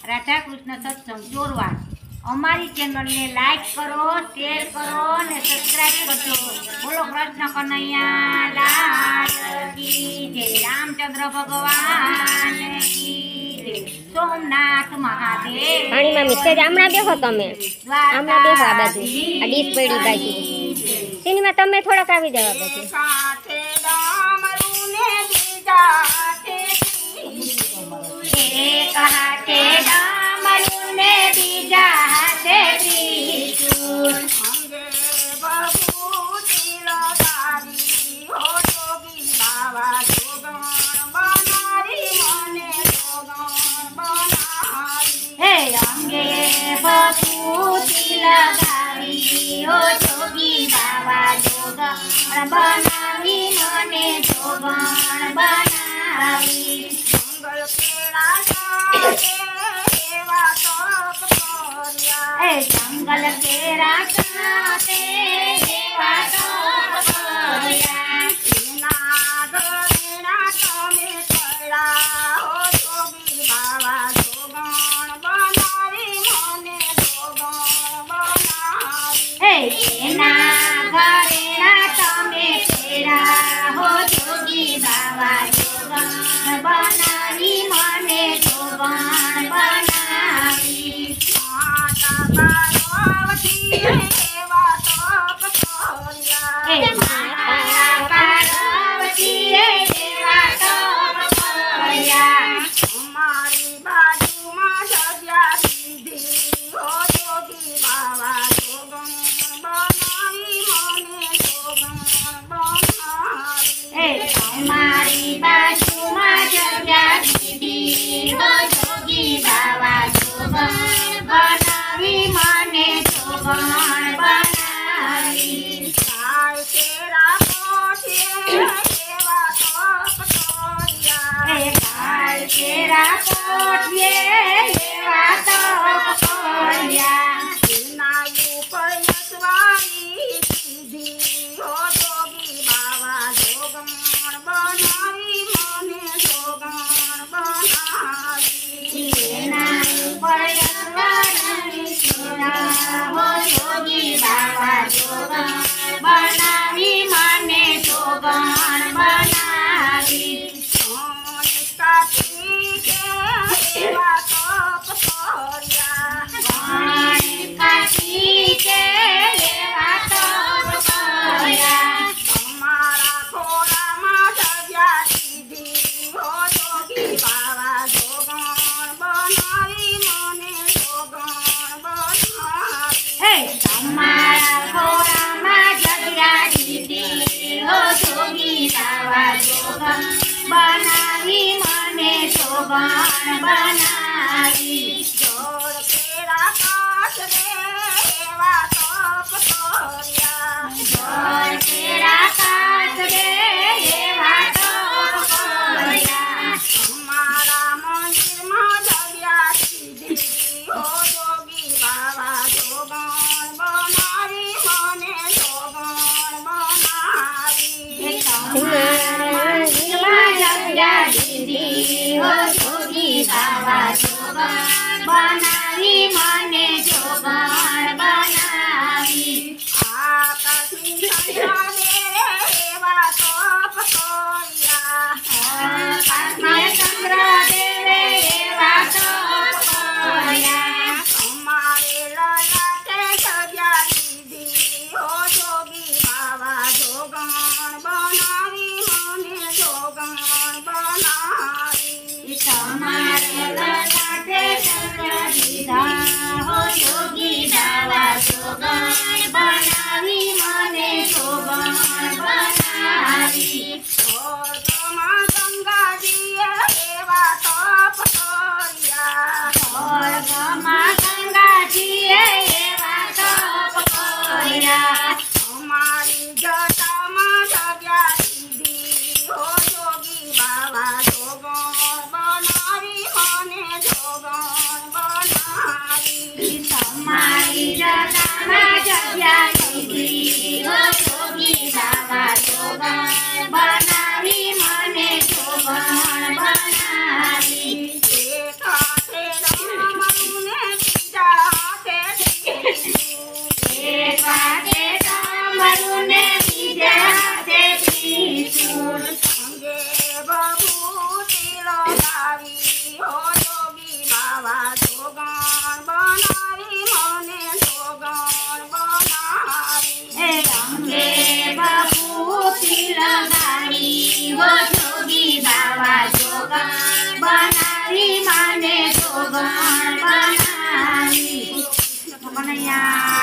રાધા કૃષ્ણ સત્સંગ ચોરવાડ। અમારી ચેનલને લાઈક કરો, શેર કરો અને સબસ્ક્રાઇબ કરજો। બોલો કૃષ્ણ કનૈયા લાલ કી જય, રામચંદ્ર ભગવાન કી જય, સોમનાથ મહાદેવ। પાણીમાં મિક્સર હમણાં બેહો તમે, હમણાં બેહો આ બાજુ, આ ડીશ પડી બાજુ સિનેમા તમે થોડાક આવી જવા બાજુ। એક હાથે ડામરું ને બીજા હાથે ત્રિશૂળ, અંગે બબૂતી લગાવી હો જોગી બાવા જોગણ બનારી મને જોગણ બનારી। હે અંગે ભભૂતિ લગાવી ઓ જોગી બાવા જોગણ બનાવી મને જોગણ બનાવી। મંગલ કેળા સાથે એવા તપ કર્યા, હે જંગલ કેરા સાથે એવા તપ કર્યા, એના ઘરેણા તમે કર્યા હો જોગી બાવા જોગણ બનારી મને જોગણ બનારી। હે એના ઘરેણા તમે ફેરા હો જોગી બાવા જોગણ બનાવી મને જોગણ બનાવી। માતા પાર્વતી એવા તપ કર્યા, હે માતા પાર્વતીએ એવા તપ કર્યા, અમારી બાજુમાં જગ્યા દીધી હો જોગી બાવા જોગણ બનાવી મને જોગણ બનાવી। હે તમારી બાજુમાં જગ્યા દીધી હો જોગી બાવા જોગણ બનાવી મને જોગણ બનાવી। ગાય કેરા પોઠીએ એવા તપ કર્યા, હે ગાય કેરા કોઠીએ એવા તપ કર્યા, એના ઉપર યશવારી દીધી હો જોગી બાવા જોગણ બનાવી મને જોગણ બનાવી। એના ઉપર યશવારી સુરા હો જોગી બાવા જોગણ બનાવી મને જોગણ બનાવી। ગણેશ કાર્તિકે એવા તપ કર્યા, અમારા ખોળામાં જગ્યા દીધી હો જોગી બાવા જોગણ બનાવી મને જોગણ બનાવી। હે તમારા ખોળામાં જગ્યા દીધી હો જોગી બાવા જોગણ બનાવી મને જોગણ બનાવી। જોડ કેરા કાચ રે એવા તપ કર્યા, જળ કેરા કાચરે એવા તપ કર્યા, અમારા મંદિરમાં જગ્યા દીધી હો જોગી બાવા જોગણ બનાવી મને જોગણ બનાવી। તમારા મંદિરમાં જગ્યા દીધી હો જોગી બાવા જોગણ બનાવી મને જોગણ બનાવી। આકાશની સંખ્યા એવા તપ કર્યા, આકાશમાં ચંદ્ર દેવે એવા તપ કર્યા, અમારે લલાટે જગ્યા દીધી હો જોગી બાવા જોગણ બનાવી મને જોગણ બનાવી। તમારે લલાટે ચંદ્ર દીધા હો જોગી બાવા જોગણ બનાવી મને જોગણ બનાવી। સ્વર્ગમાં ગંગાજીએ એવા તપ કર્યા, સ્વર્ગમાં ગંગાજીએ એવા તપ કર્યા, અમારી જટામાં જગ્યા દીધી હો જોગી બાવા જોગણ બનાવી મને જોગણ બનાવી। તમારી જટામાં જગ્યા દીધી હાથે ત્રિશૂળ અંગે બભૂતિ લગાવી હો જોગી બાવા જોગણ બનાવી મને જોગણ બનાવી એ અંગે બભૂતિ લગાવી હો જોગી બાવા જોગણ બનાવી મને જોગણ બનાવી કનૈયા